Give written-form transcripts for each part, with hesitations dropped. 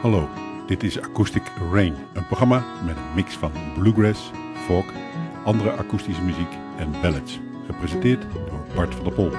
Hallo, dit is Acoustic Rain, een programma met een mix van bluegrass, folk, andere akoestische muziek en ballads. Gepresenteerd door Bart van der Pol.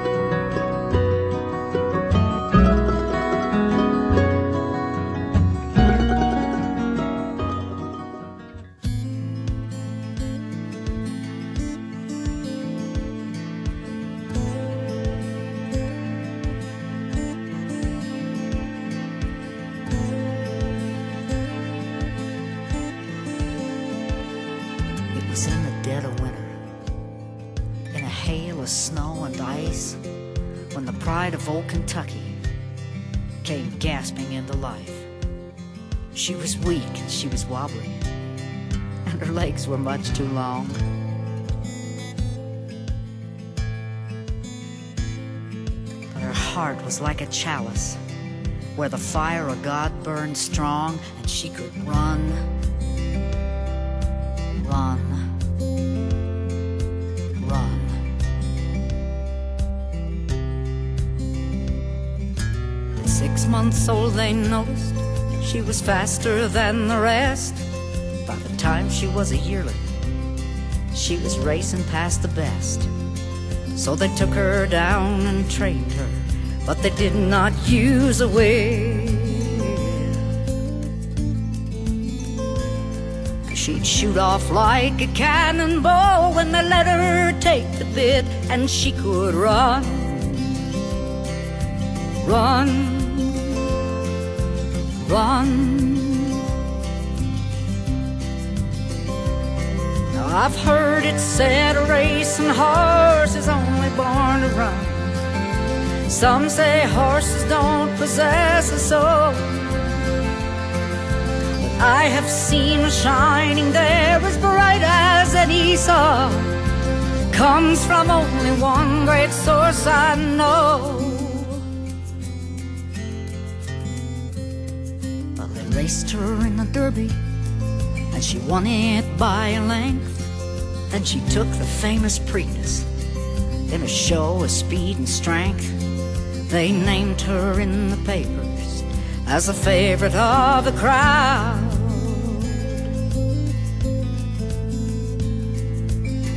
Kentucky came gasping into life. She was weak and she was wobbly, and her legs were much too long. But her heart was like a chalice where the fire of God burned strong, and she could run, run, run. At 6 months old they noticed she was faster than the rest. By the time she was a yearling, she was racing past the best. So they took her down and trained her, but they did not use a whip. She'd shoot off like a cannonball when they let her take the bit, and she could run, run, run. Now I've heard it said a racing horse is only born to run. Some say horses don't possess a soul, but I have seen a shining there as bright as any star. Comes from only one great source I know. Well, they raced her in the Derby, and she won it by a length. Then she took the famous Preakness in a show of speed and strength. They named her in the papers as a favorite of the crowd.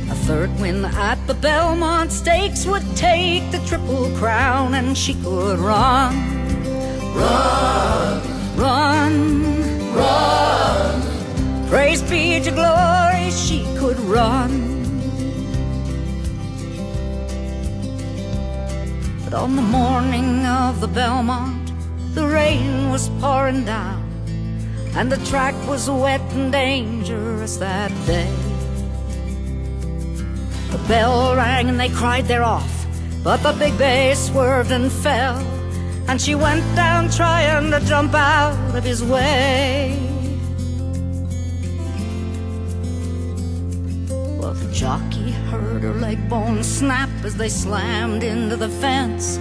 A third win at the Belmont Stakes would take the Triple Crown, and she could run, run, run, run. Praise be to glory, she could run. On the morning of the Belmont, the rain was pouring down, and the track was wet and dangerous that day. The bell rang and they cried they're off, but the big bay swerved and fell, and she went down trying to jump out of his way. Well, the jockey heard her leg bones snap as they slammed into the fence.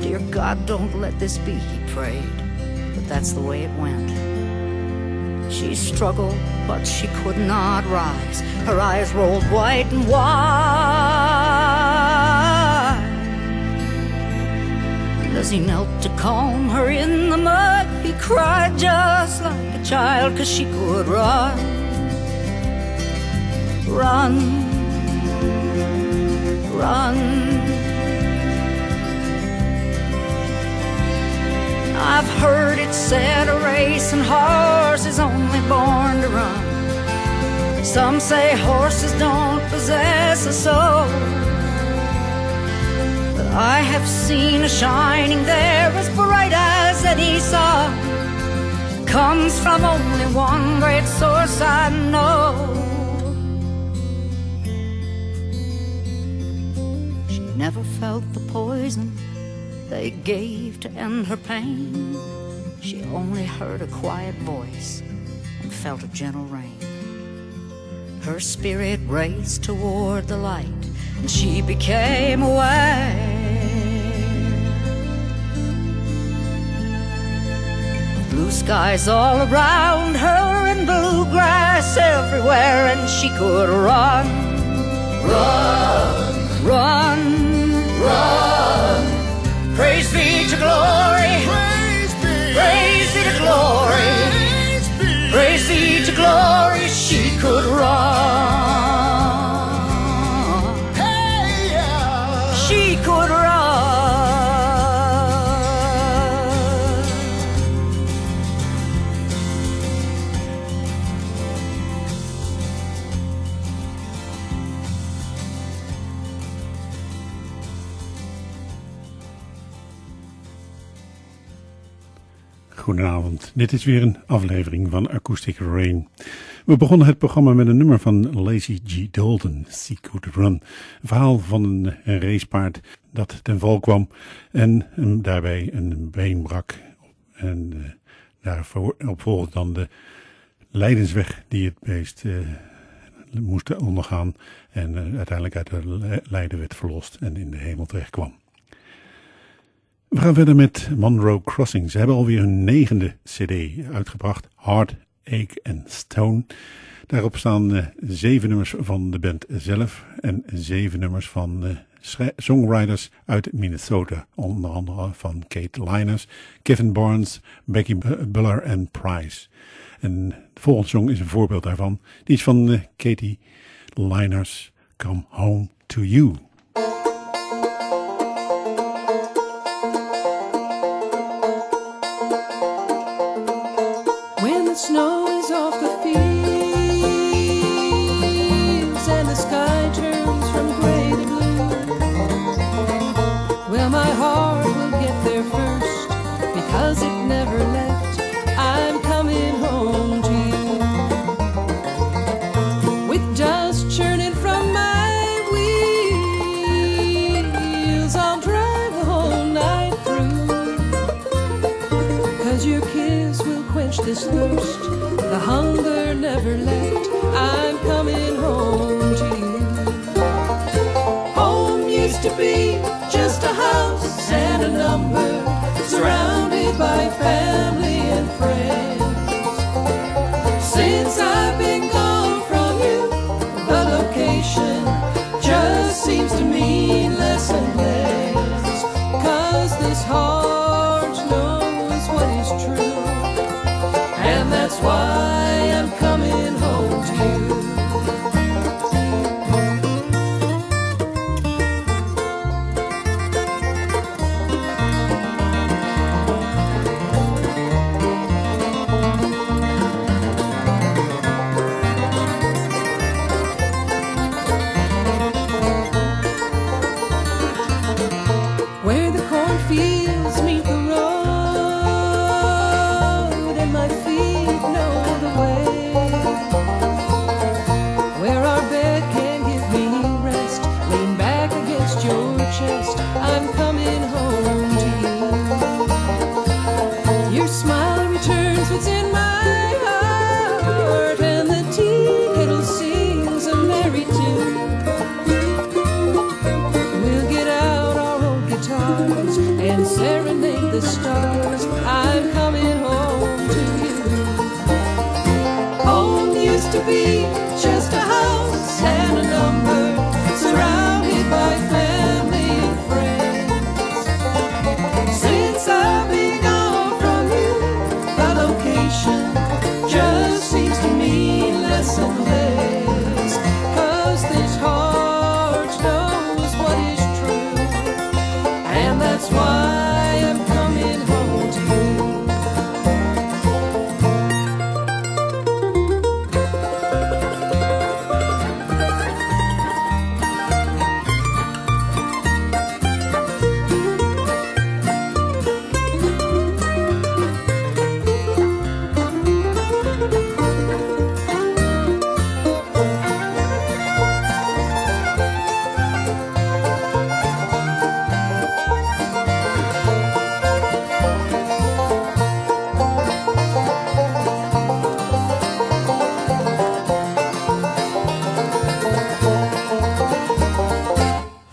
Dear God, don't let this be, he prayed, but that's the way it went. She struggled, but she could not rise. Her eyes rolled white and wide. And as he knelt to calm her in the mud, he cried just like a child, 'cause she could run, run, run. I've heard it said a racing horse is only born to run. Some say horses don't possess a soul, but I have seen a shining there as bright as any sun. Comes from only one great source I know. She never felt the poison they gave to end her pain. She only heard a quiet voice and felt a gentle rain. Her spirit raced toward the light, and she became aware. Blue skies all around her and bluegrass everywhere, and she could run, run, run, run. Praise be to glory, praise be to glory. Goedenavond, dit is weer een aflevering van Acoustic Rain. We begonnen het programma met een nummer van Lazy G. Dalton, Sea Could Run. Een verhaal van een racepaard dat ten val kwam en daarbij een been brak. En daarop volgde dan de lijdensweg die het beest moest ondergaan. En uiteindelijk uit de lijden werd verlost en in de hemel terecht kwam. We gaan verder met Monroe Crossing. Ze hebben alweer hun 9e cd uitgebracht, Heartache and Stone. Daarop staan 7 nummers van de band zelf en 7 nummers van songwriters uit Minnesota. Onder andere van Kate Liners, Kevin Barnes, Becky Buller en Price. En de volgende song is een voorbeeld daarvan. Die is van Katie Liners, Come Home to You. Snow is off the fields and the sky turns from gray to blue. Well, my heart will get there first because it never left. I'm coming home to you. With dust churning from my wheels, I'll drive the whole night through. 'Cause your kiss will quench this thirst. The hunger never left. I'm coming home to you. Home used to be just a house and a number, surrounded by family and friends. Since I've been gone from you, the location just seems to mean less and less. 'Cause this heart knows what is true, and that's why I'm coming home to you. Where the cornfields meet the road and my feet know the way, where our bed can give me rest, lean back against your chest, I'm coming home to you. Your smile returns what's in my heart, and the tea kettle sings a merry tune. We'll get out our old guitars and serenade the stars. I'm coming home to you. Home used to be just a house and a number, surrounded by family and friends. Since I've been gone from you, the location just seems to mean less and less. 'Cause this heart knows what is true, and that's why I'm coming home to you.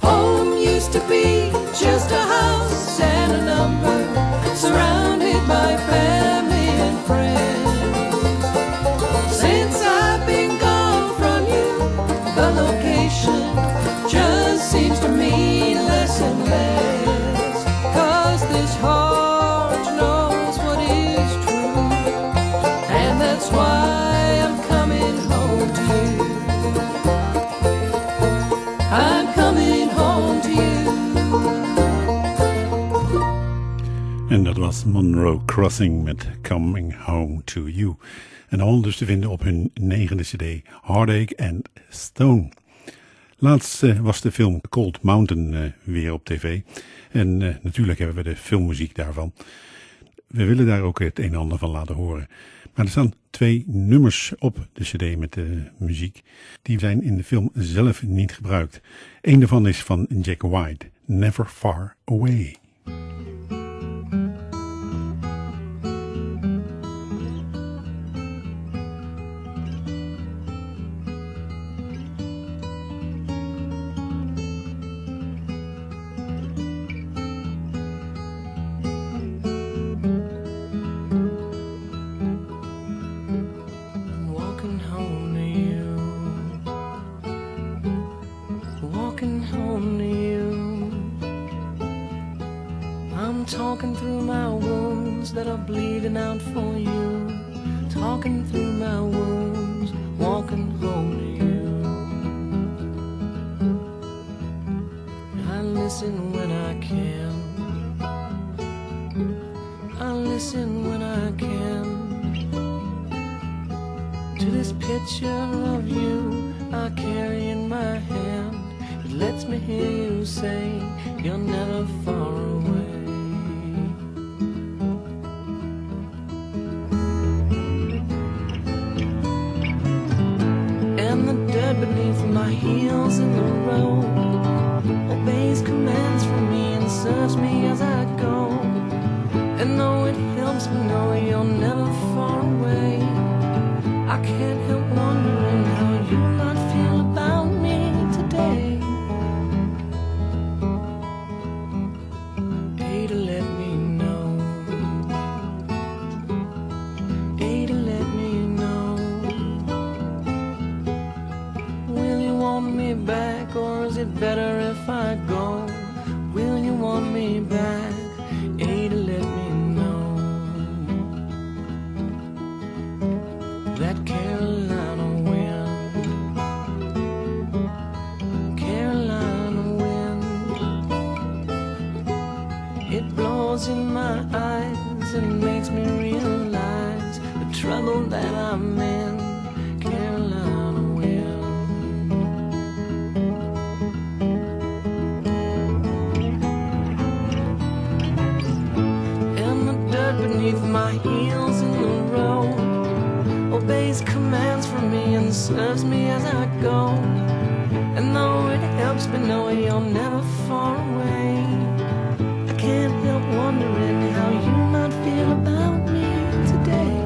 Home used to be just a house and a number, surrounded by family and friends. Since I've been gone from you, the location just seems to mean less and less. 'Cause this heart knows what is true, and that's why I'm coming home to you. I'm coming home to you. En dat was Monroe Crossing met Coming Home to You. En al dus te vinden op hun 9e cd, Heartache and Stone. Laatst was de film Cold Mountain weer op tv. En natuurlijk hebben we de filmmuziek daarvan. we willen daar ook het een en ander van laten horen. Maar er staan 2 nummers op de cd met de muziek. Die zijn in de film zelf niet gebruikt. Eén daarvan is van Jack White, Never Far Away. Talking through my wounds that are bleeding out for you. Talking through my wounds, walking home to you. I listen when I can. I listen when I can. To this picture of you I carry in my hand. It lets me hear you say you're never far away. Beneath my heels in the road obeys commands from me and serves me as I go. And though it helps me know you're never far away, I can't help wondering how you might feel about me today. A to let me know, A to let me know. Want me back, or is it better if I go? Will you want me back? A to let me know that Carolina wind, Carolina wind, it blows in my eyes and makes me realize the trouble that I'm in. Carolina wind. Beneath my heels in the road obeys commands from me and serves me as I go. And though it helps me know you're never far away, I can't help wondering how you might feel about me today.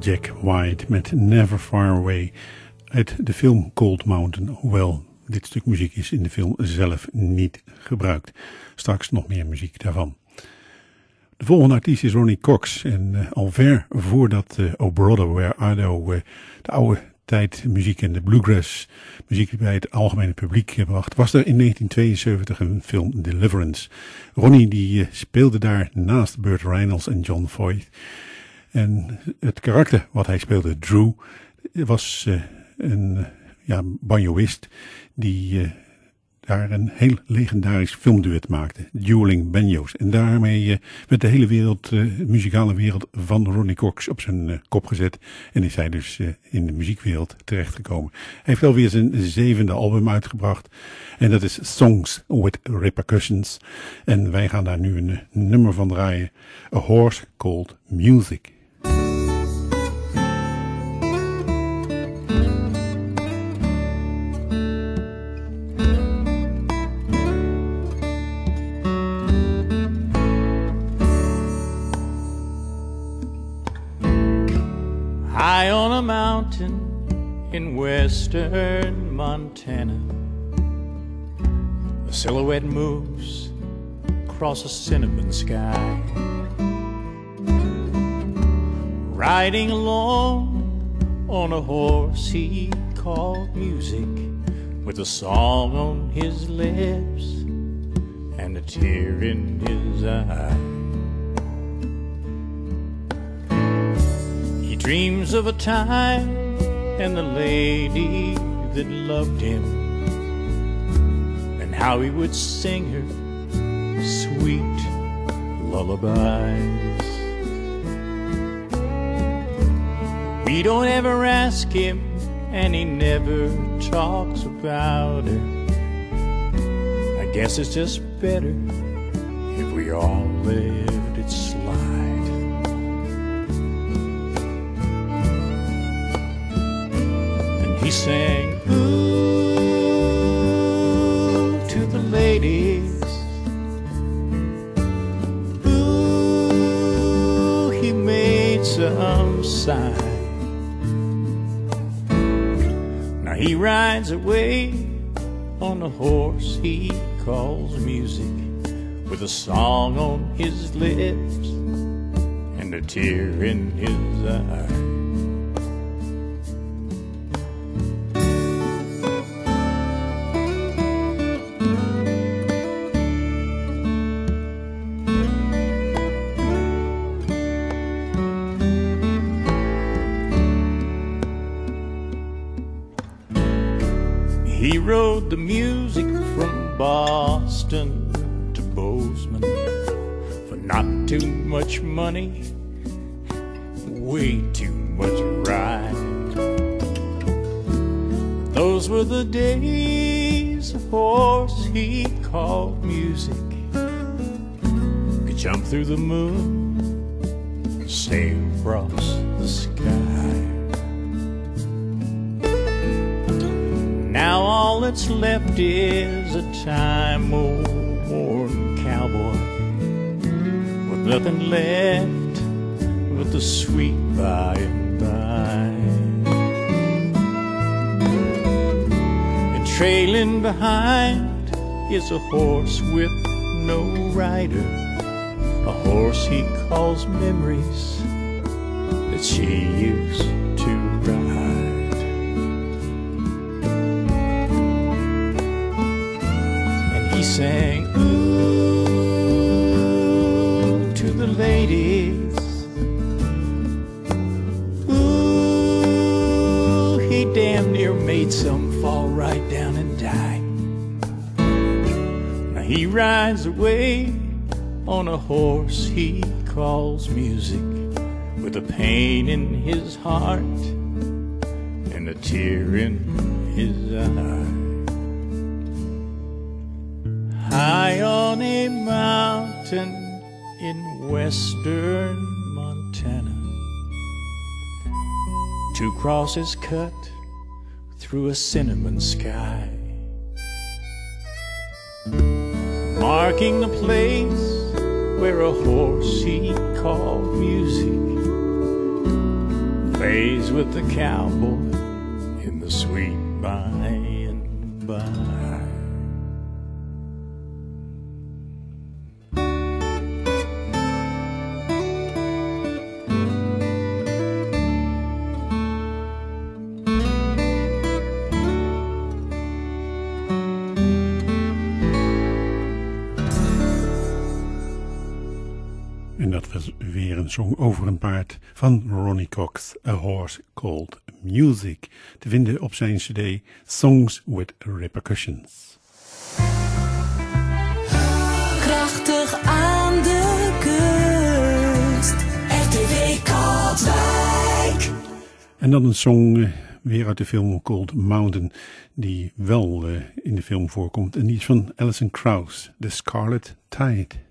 Jack White met Never Far Away uit de film Cold Mountain. Hoewel dit stuk muziek is in de film zelf niet gebruikt. Straks nog meer muziek daarvan. De volgende artiest is Ronnie Cox. En al ver voordat Oh Brother, Where Are Thou de oude tijd muziek en de bluegrass muziek bij het algemene publiek bracht, was er in 1972 een film Deliverance. Ronnie die speelde daar naast Burt Reynolds en John Voight. En het karakter wat hij speelde, Drew, was een banjoist die daar een heel legendarisch filmduet maakte, Dueling Banjos. En daarmee werd de hele wereld, muzikale wereld van Ronnie Cox op zijn kop gezet. En is hij dus in de muziekwereld terechtgekomen. Hij heeft alweer zijn 7e album uitgebracht. En dat is Songs with Repercussions. En wij gaan daar nu een nummer van draaien. A Horse Called Music. High on a mountain in western Montana, a silhouette moves across a cinnamon sky. Riding along on a horse he called music, with a song on his lips and a tear in his eye. He dreams of a time and the lady that loved him, and how he would sing her sweet lullabies. We don't ever ask him, and he never talks about her. I guess it's just better if we all let it slide. And he sang, ooh, to the ladies. Ooh, he made some sign. He rides away on a horse he calls music, with a song on his lips and a tear in his eye. He rode the music from Boston to Bozeman for not too much money, way too much ride. Those were the days a horse he called music could jump through the moon, sail across the sky. Now all that's left is a time-worn cowboy with nothing left but the sweet by and by. And trailing behind is a horse with no rider, a horse he calls memories that she used to ride. He sang, ooh, to the ladies. Ooh, he damn near made some fall right down and die. Now he rides away on a horse he calls music, with a pain in his heart and a tear in his eye. High on a mountain in western Montana, two crosses cut through a cinnamon sky, marking the place where a horse he called music plays with the cowboy in the sweet by and by. En dat was weer een song over een paard van Ronnie Cox, A Horse Called Music, te vinden op zijn cd Songs with Repercussions. Krachtig aan de kust, RTV Katwijk. En dan een song weer uit de film Cold Mountain, die wel in de film voorkomt. En die is van Alison Krauss, The Scarlet Tide.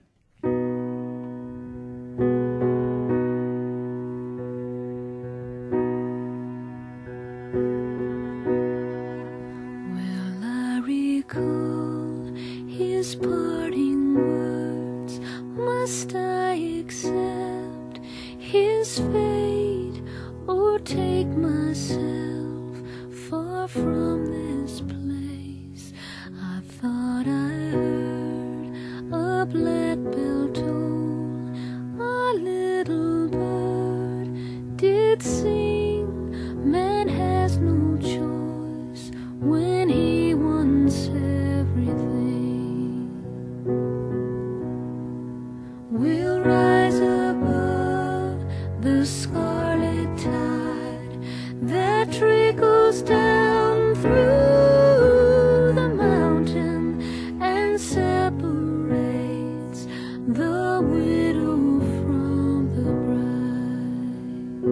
Parting words, must I accept his fate or take myself far from this place. I thought I heard a black bell toll, a little bird did sing. Man has no choice when he wants everything. We'll rise above the scarlet tide that trickles down through the mountain and separates the widow from the bride.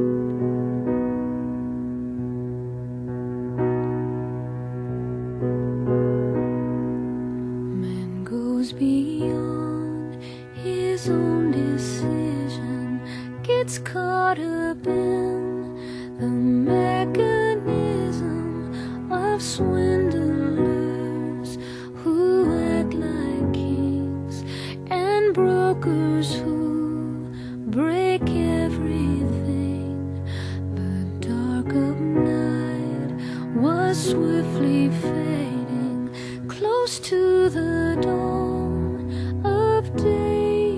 Man goes beyond his own decision, gets caught up in the mechanism of swindlers who act like kings and brokers who break everything. The dark of night was swiftly fading, close to the dawn of day.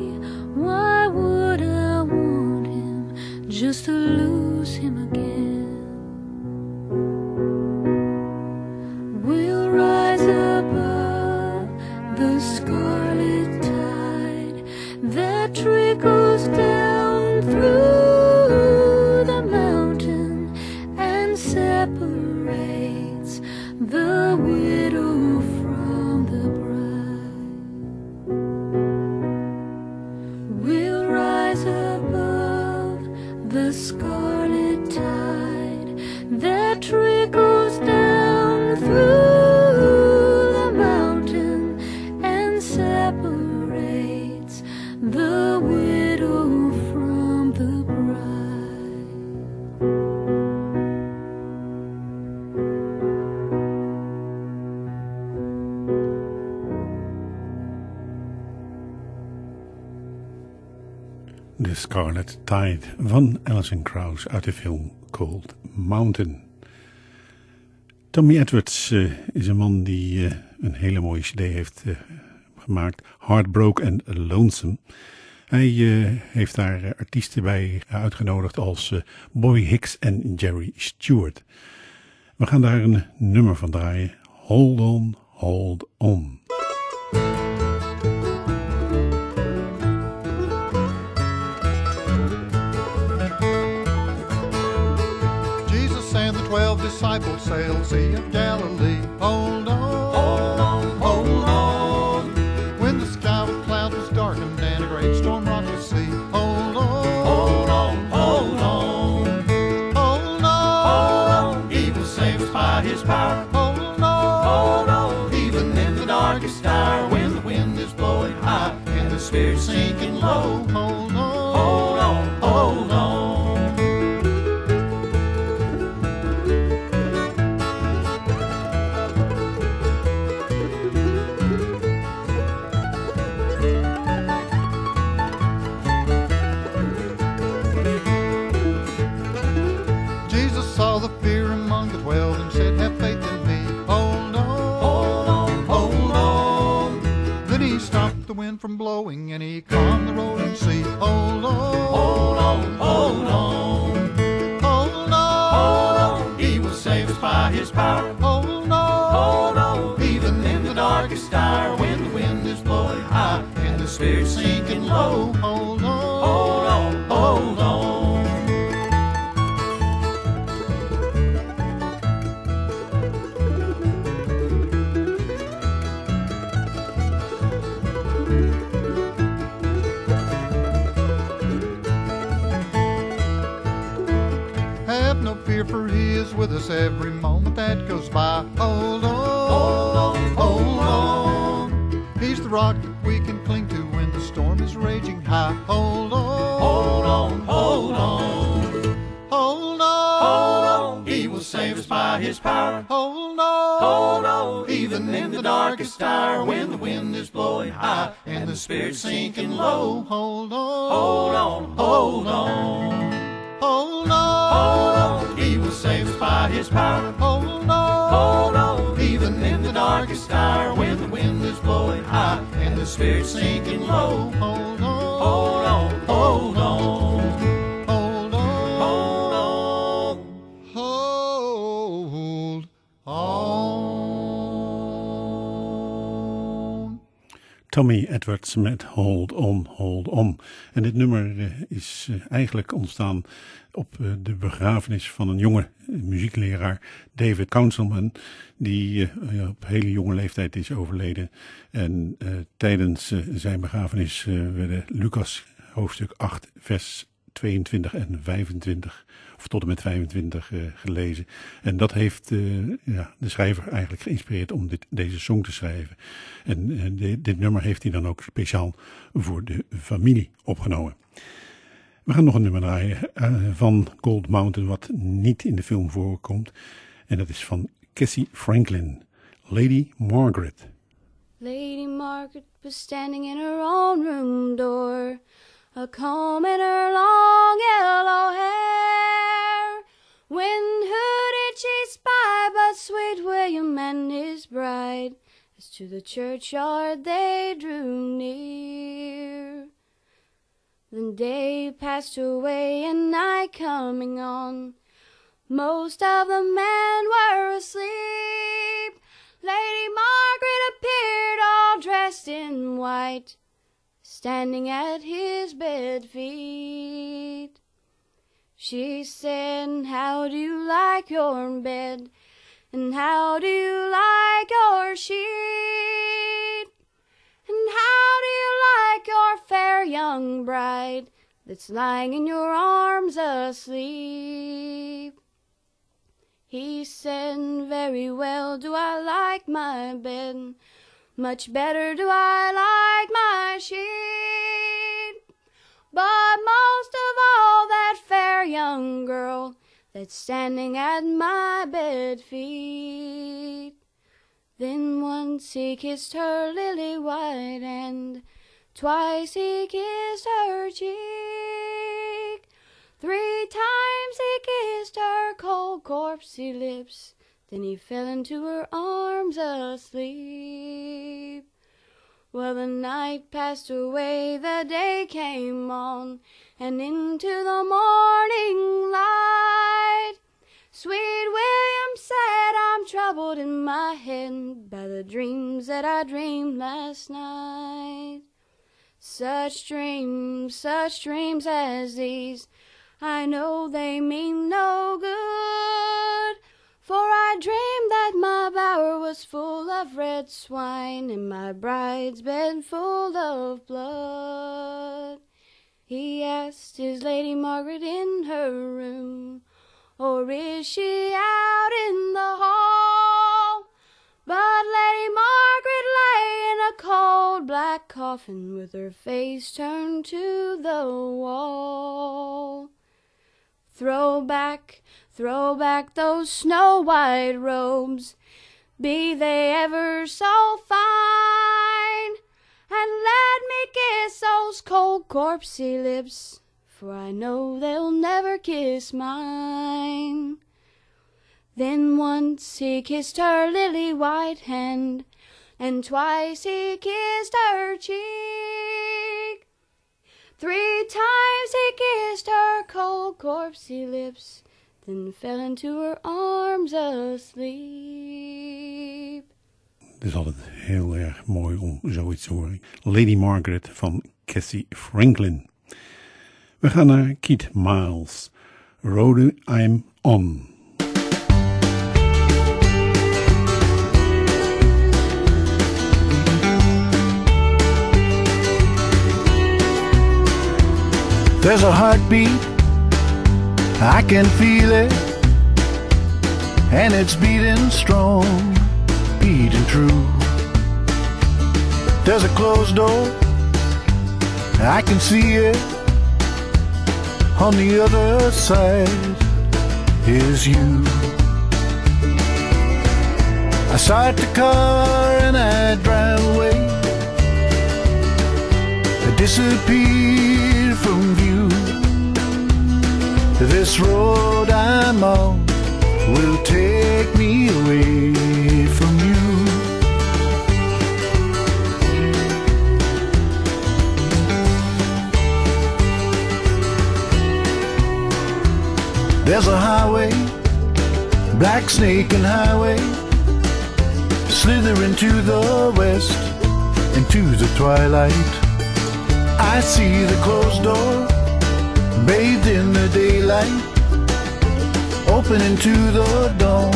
Why would I want him just to lose him again? We'll rise above the scarlet tide that trickles down through the mountain and separates the widow from the bride. We'll rise above the scarlet tide that trickles down through the mountain and separates the widow from the bride. The Scarlet Tide van Alison Krauss uit de film Cold Mountain. Tommy Edwards is een man die een hele mooie cd heeft gemaakt. Heartbroken and Lonesome. Hij heeft daar artiesten bij uitgenodigd als Bobby Hicks en Jerry Stewart. We gaan daar een nummer van draaien. Hold on, hold on. And the 12 disciples sailed Sea of Galilee. Hold on, hold on, hold on. When the sky with clouds was darkened and a great storm rocked the sea. Hold on, hold on, hold on. Hold on, hold on. He will save us by his power. Hold on, hold on. Even in the darkest hour, when the wind is blowing high and the spirit sinking low. Hold on, hold on, hold on. Saw the fear among the 12 and said, have faith in me. Hold on, hold on, hold on. Then he stopped the wind from blowing and he calmed the rolling sea. Hold on, hold on, hold on. Hold on, hold on. He will save us by his power. Hold on, hold on. Even in the darkest hour, when the wind is blowing high and the spirit sinking low. Hold on, hold on, hold on. For he is with us every moment that goes by. Hold on, hold on, hold on. He's the rock that we can cling to when the storm is raging high. Hold on, hold on, hold on. Hold on, hold on. He will save us by his power. Hold on, hold on. Even in the darkest hour, when the wind is blowing high and the spirit sinking low. Hold on, hold on, hold on. Hold on, hold on. His power. Hold on, even in the darkest hour, when the wind is blowing high and the spirit's sinking low. Hold on, hold on, hold on, hold on, hold on. Tommy Edwards met Hold On, Hold On. En dit nummer is eigenlijk ontstaan op de begrafenis van een jonge muziekleraar, David Councilman, die op hele jonge leeftijd is overleden. En tijdens zijn begrafenis werden Lucas hoofdstuk 8 vers 22 en 25, of tot en met 25 gelezen. En dat heeft de schrijver eigenlijk geïnspireerd om deze song te schrijven. En dit nummer heeft hij dan ook speciaal voor de familie opgenomen. We gaan nog een nummer draaien van Gold Mountain, wat niet in de film voorkomt. En dat is van Cassie Franklin, Lady Margaret. Lady Margaret was standing in her own room door, a comb in her long yellow hair. When who did she spy but sweet William and his bride, as to the churchyard they drew near. Then day passed away and night coming on, most of the men were asleep. Lady Margaret appeared all dressed in white, standing at his bed feet. She said, how do you like your bed, and how do you like your sheet, and how do you like your fair young bride that's lying in your arms asleep? He said, very well do I like my bed, much better do I like my sheet, but most of all that fair young girl that's standing at my bed feet. Then once he kissed her lily white hand, twice he kissed her cheek, 3 times he kissed her cold corpsey lips, then he fell into her arms asleep. Well, the night passed away, the day came on, and into the morning light, sweet William said, I'm troubled in my head by the dreams that I dreamed last night. Such dreams as these, I know they mean no good, for I dreamed that my bower was full of red swine, and my bride's bed full of blood. He asked, is Lady Margaret in her room, or is she out in the hall? But Lady Margaret lay in a cold black coffin, with her face turned to the wall. Throw back those snow-white robes, be they ever so fine, and let me kiss those cold corpsey lips, for I know they'll never kiss mine. Then once he kissed her lily white hand, and twice he kissed her cheek, 3 times he kissed her cold corpsey lips, then fell into her arms asleep. Het is altijd heel erg mooi om zoiets te horen. Lady Margaret van Cassie Franklin. We gaan naar Keith Miles. Road I'm On. There's a heartbeat, I can feel it, and it's beating strong, beating true. There's a closed door, I can see it, on the other side is you. I start the car and I drive away, I disappear from view. This road I'm on will take me away from you. There's a highway, black snake and highway, slithering to the west, into the twilight. I see the closed door, bathed in the daylight, open into the dawn,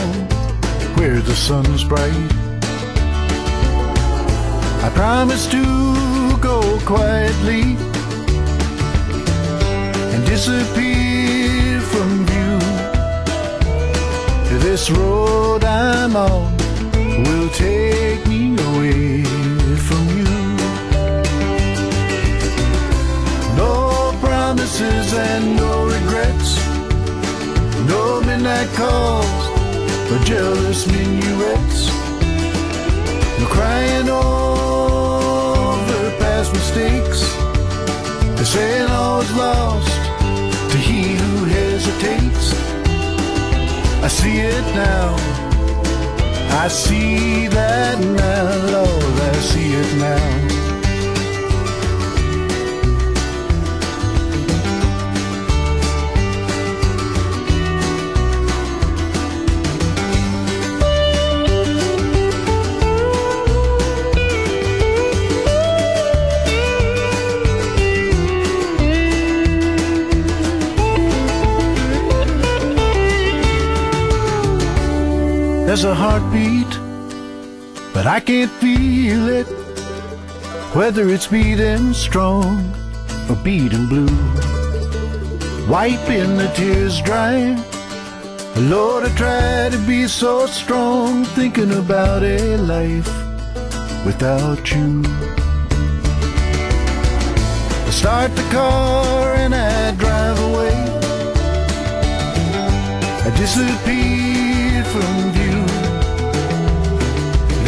where the sun's bright. I promise to go quietly and disappear from view. This road I'm on will take me away from you. No promises and no regrets, no midnight calls or jealous minuets, no crying over past mistakes. They say all is lost to he who hesitates. I see it now, I see that now, Lord, I see it now. There's a heartbeat, but I can't feel it, whether it's beating strong or beating blue. Wiping the tears dry, Lord, I try to be so strong, thinking about a life without you. I start the car and I drive away, I disappear from view.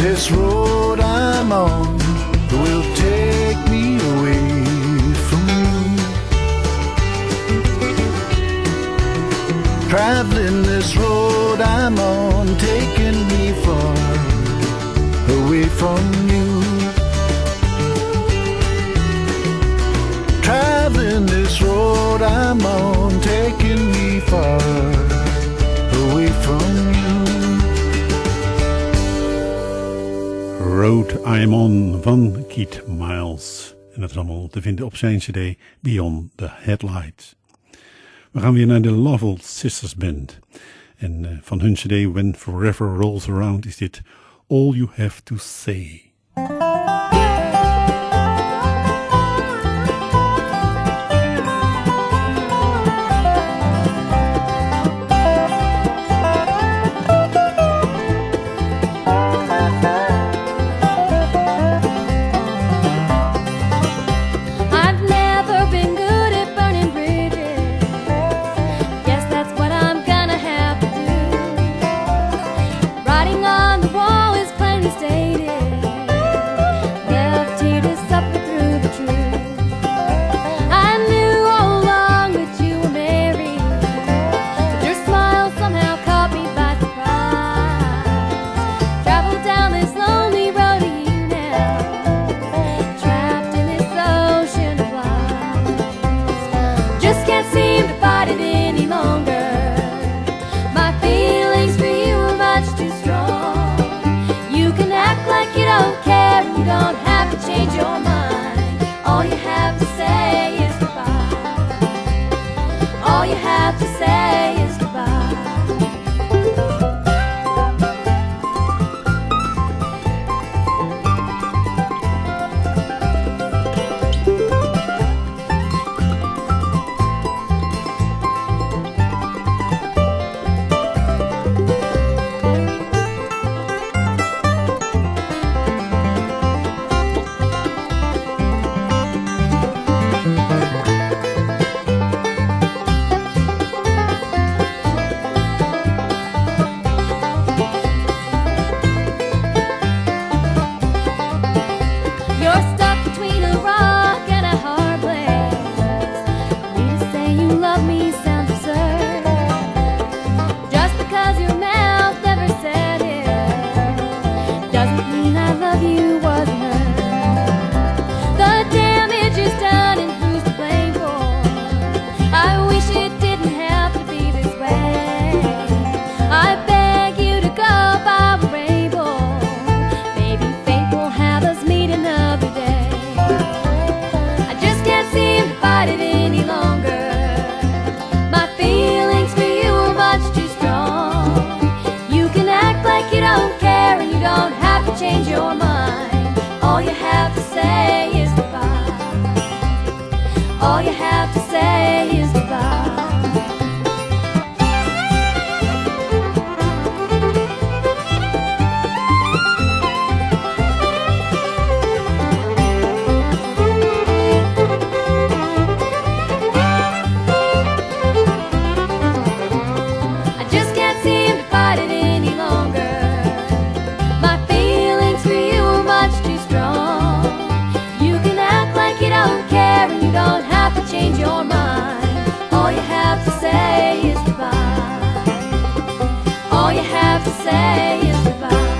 This road I'm on will take me away from you. Traveling this road I'm on, taking me far away from you. Traveling this road I'm on, taking me far away from you. Road I'm On van Keith Miles. En dat is allemaal te vinden op zijn cd Beyond the Headlights. We gaan weer naar de Lovell Sisters Band. En van hun cd When Forever Rolls Around is dit All You Have to Say. Writing on the wall is plainly stated. All you have to say is goodbye. All you have to say is goodbye. Change your mind. All you have to say is goodbye. All you have to say is goodbye.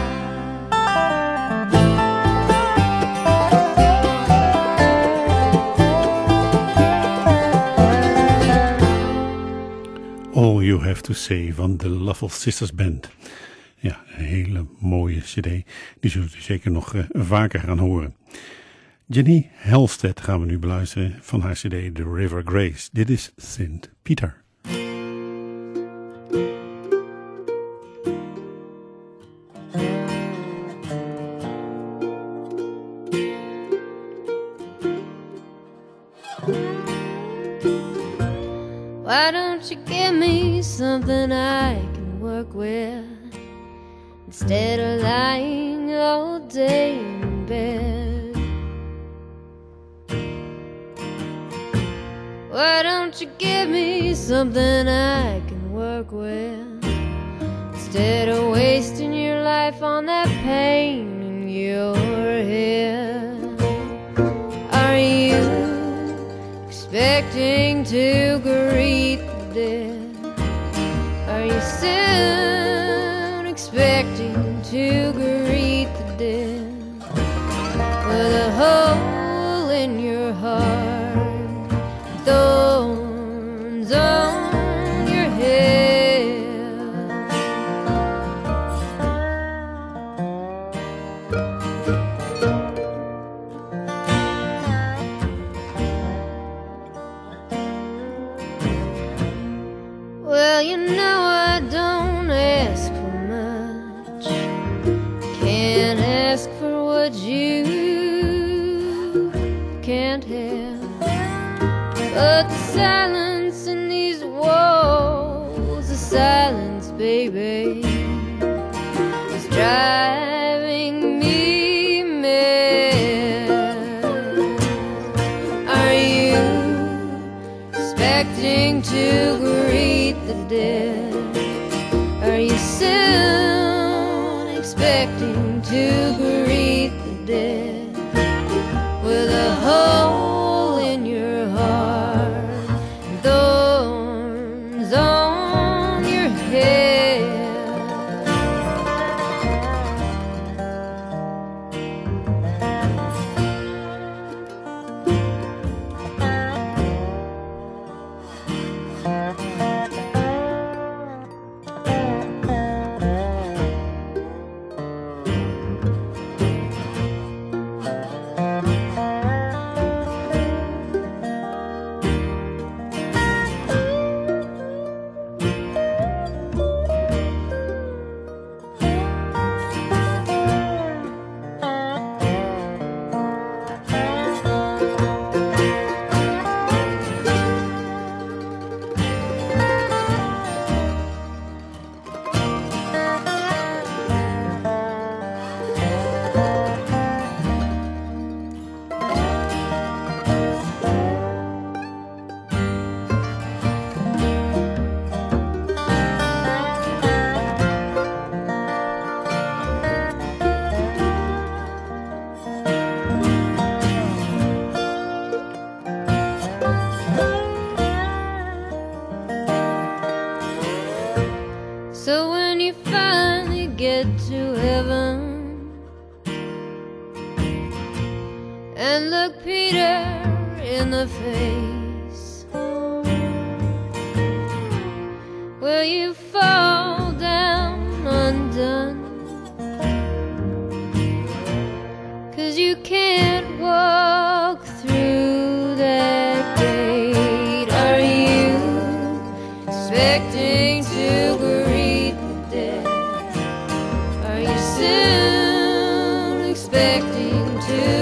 All You Have To Say van de Lovell Sisters Band. Ja, een hele mooie cd. Die zult u zeker nog vaker gaan horen. Jenny Halstead gaan we nu beluisteren van haar cd The River Grace. Dit is St. Peter. Why don't you give me something I can work with instead of lying all day in bed? Why don't you give me something I can work with instead of wasting your life on that pain in your head? Are you expecting to greet the dead? Are you soon expecting to greet the dead with a hole in your heart, thorns on your head? Well, you know I don't ask for much, can't ask for what you can't have, but the silence in these walls, the silence, baby, is driving me mad. Are you expecting to greet the dead? Are you soon expecting to greet the dead with a hole in your heart and thorns on your head? So when you finally get to heaven and look Peter in the face, will you fall down undone? 'Cause you can't walk through that gate. Are you expecting to greet the dead? Are you soon expecting to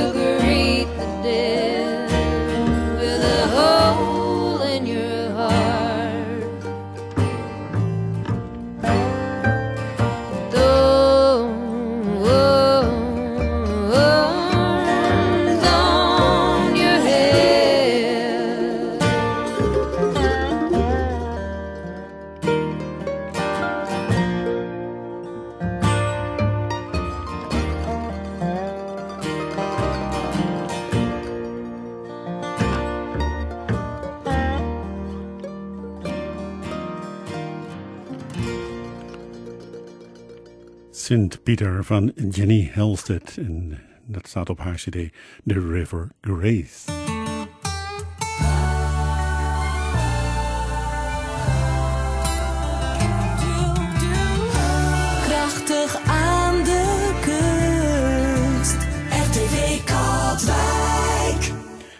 St. Peter van Jenny Halstead. En dat staat op haar cd The River Grace. Krachtig aan de kust, RTV Katwijk.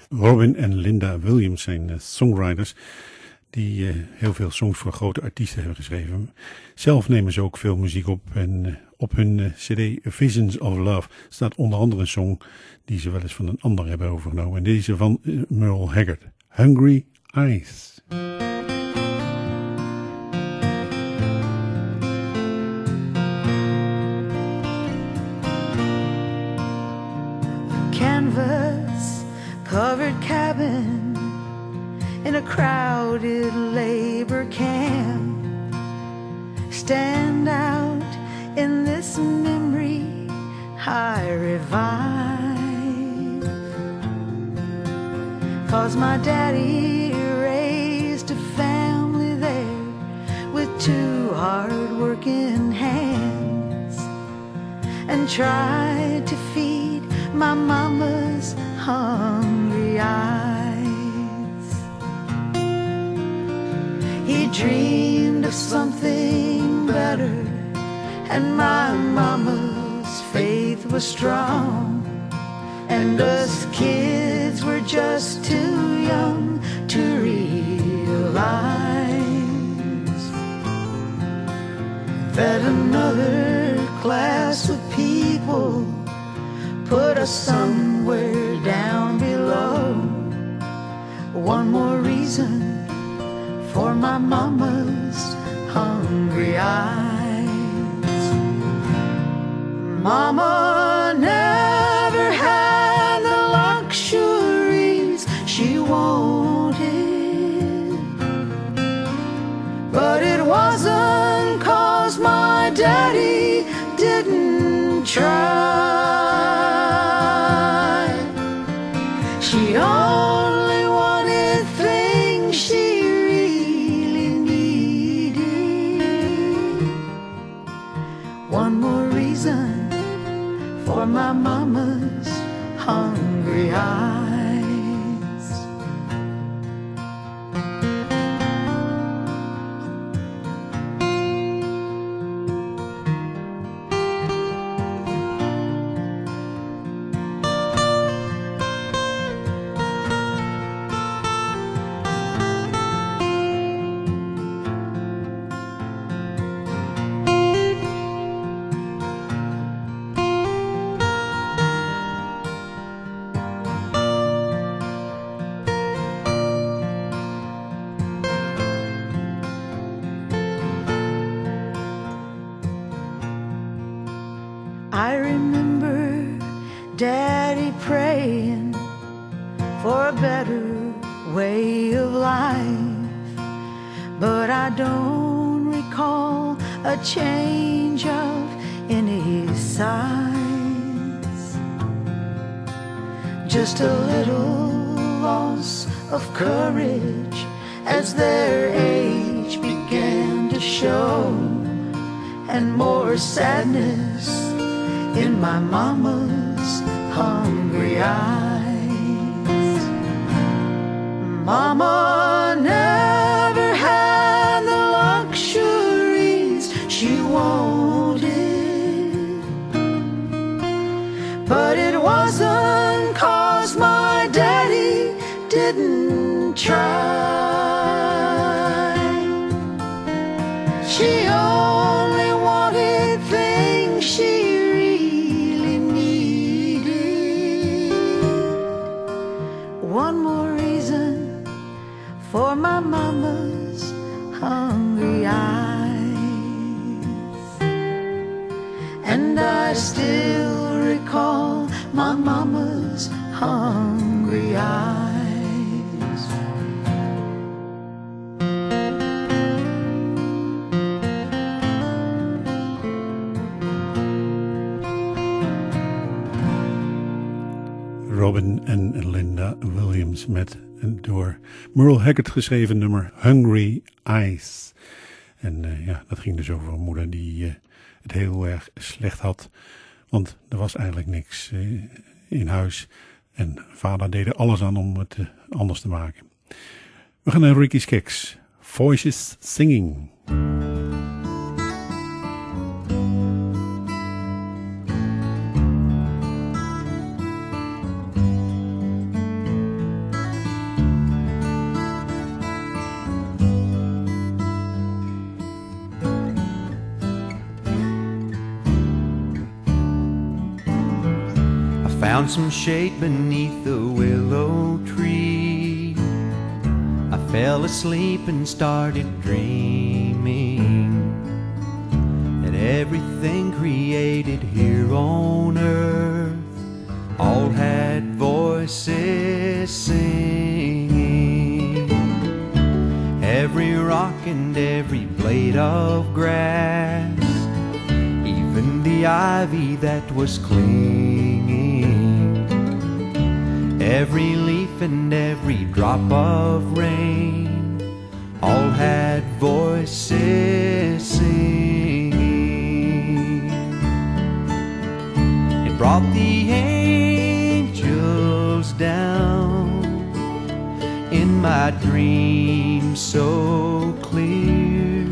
Robin en Linda Williams zijn songwriters die heel veel songs voor grote artiesten hebben geschreven. Zelf nemen ze ook veel muziek op en op hun cd Visions of Love staat onder andere een song die ze wel eens van een ander hebben overgenomen. En deze van Merle Haggard, Hungry Eyes. Canvas covered cabin in a crowded labor camp, stand out in this memory I revive, 'cause my daddy raised a family there with 2 hard-working hands and tried to feed my mama's hungry eyes. He dreamed of something better, and my mama's faith was strong, and us kids were just too young to realize that another class of people put us somewhere down below. One more reason for my mama's hungry eyes. Mama never had the luxuries she wanted, but it wasn't 'cause my daddy didn't try. She only wanted things she really needed. One more reason for my mama's hungry eyes. I remember Daddy praying for a better way of life, but I don't recall a change of any size. Just a little loss of courage as their age began to show, and more sadness in my mama's hungry eyes. Mama never had the luxuries she wanted, but it wasn't 'cause my daddy didn't try. She only wanted things she for my mama's hungry eyes. And I still recall my mama's hungry eyes. Robin en Linda Williams met een door Merle Haggard geschreven nummer Hungry Eyes. En ja, dat ging dus over een moeder die het heel erg slecht had. Want er was eigenlijk niks in huis. En vader deed er alles aan om het anders te maken. We gaan naar Ricky's Kicks. Voices Singing. Found some shade beneath the willow tree. I fell asleep and started dreaming that everything created here on earth all had voices singing. Every rock and every blade of grass, even the ivy that was clinging. Every leaf and every drop of rain all had voices singing. It brought the angels down in my dream so clear.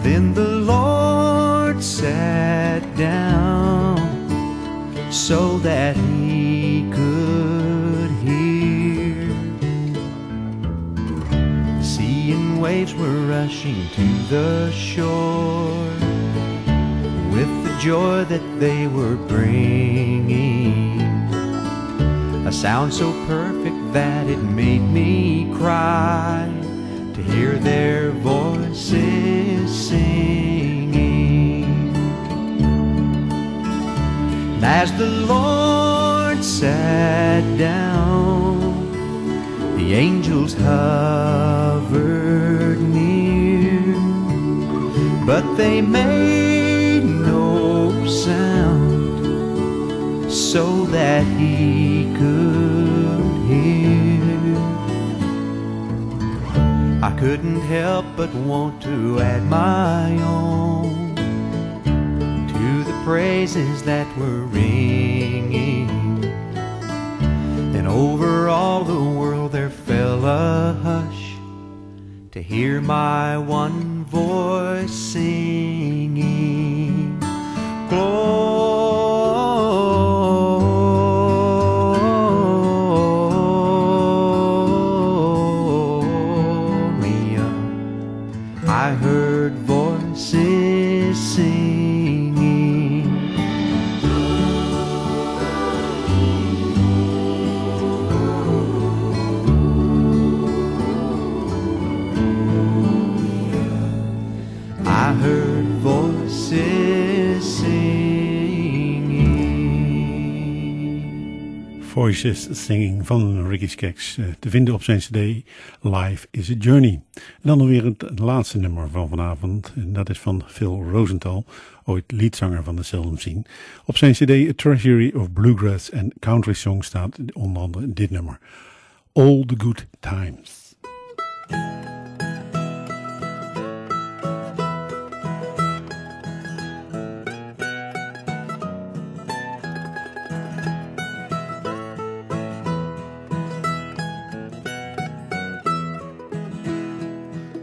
Then the Lord sat down so that he could hear. The sea and waves were rushing to the shore with the joy that they were bringing. A sound so perfect that it made me cry to hear their voices singing. And as the Lord sat down, the angels hovered near, but they made no sound so that he could hear. I couldn't help but want to add my own to the praises that were ringing. And over all the world there fell a hush to hear my one voice singing. Gloria, I heard voices singing. I heard voices singing. Voices Singing van Ricky's Kicks. Te vinden op zijn cd Life is a Journey. En dan alweer het laatste nummer van vanavond. En dat is van Phil Rosenthal, ooit leadzanger van de Seldom Scene. Op zijn cd A Treasury of Bluegrass en Country Songs staat onder andere dit nummer. All the Good Times.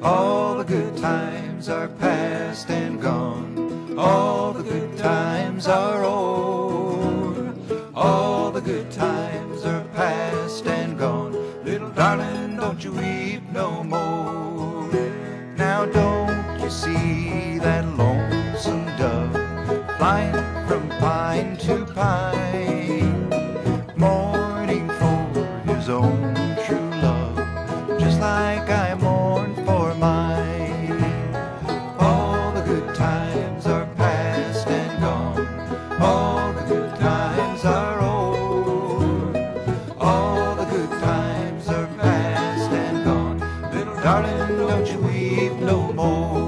All the good times are past and gone. All the good times are over. All the good times are past and gone. Little darling, don't you weep no more. Now don't you see that lonesome dove flying from pine to pine, mourning for his own true love, just like I mourn for mine. All the good times are past and gone. All the good times are over. All the good times are past and gone. Little darling, don't you weep no more.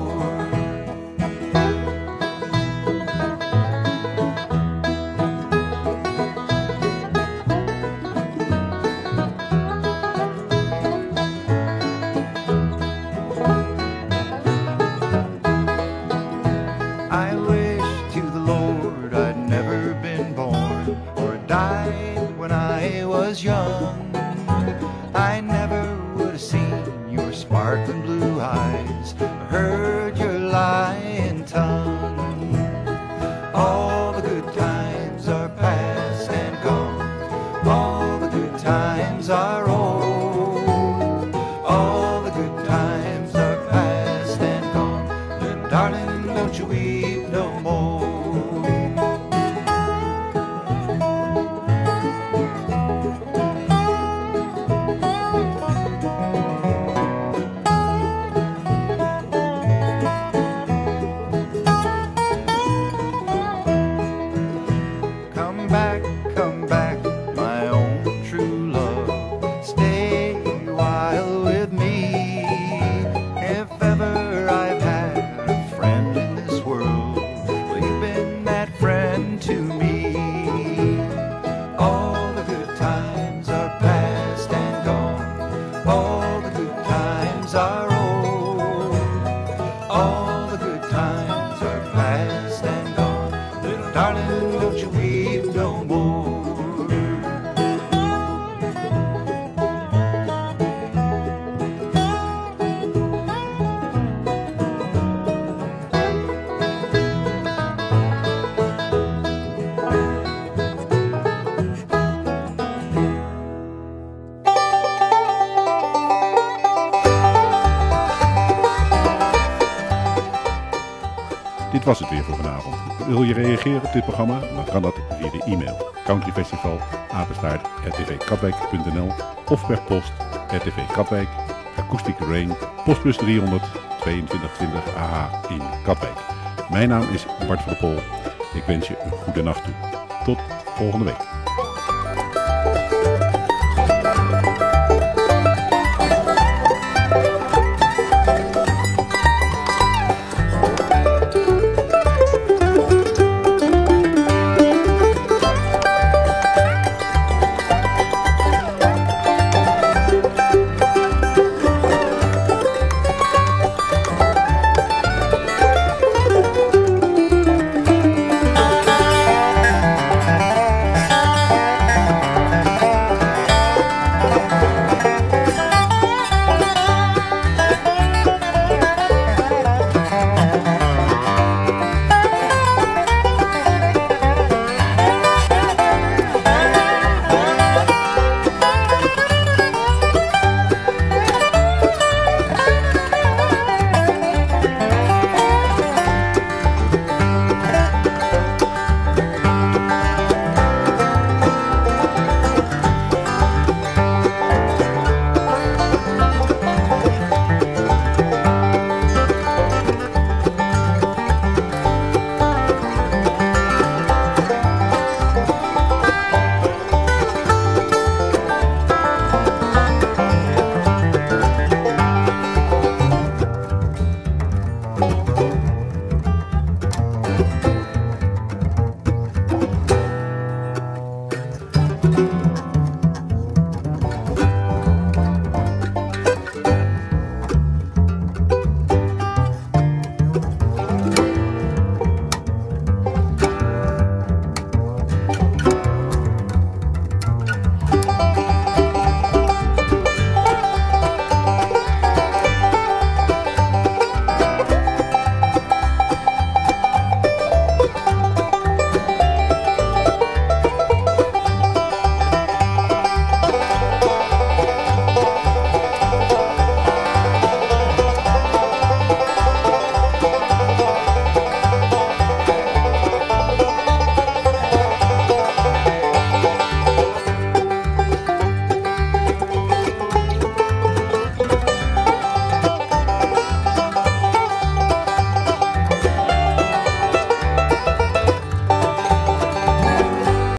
All the good times are past and gone. Little darling, don't you weep no more. Dit was het weer voor vanavond. Wil je reageren op dit programma? Dan kan dat via de e-mail countryfestival@rtvkatwijk.nl of per post RTV Katwijk, Acoustic Rain, postbus 300 2220 AH in Katwijk. Mijn naam is Bart van der Pol. Ik wens je een goede nacht toe. Tot volgende week.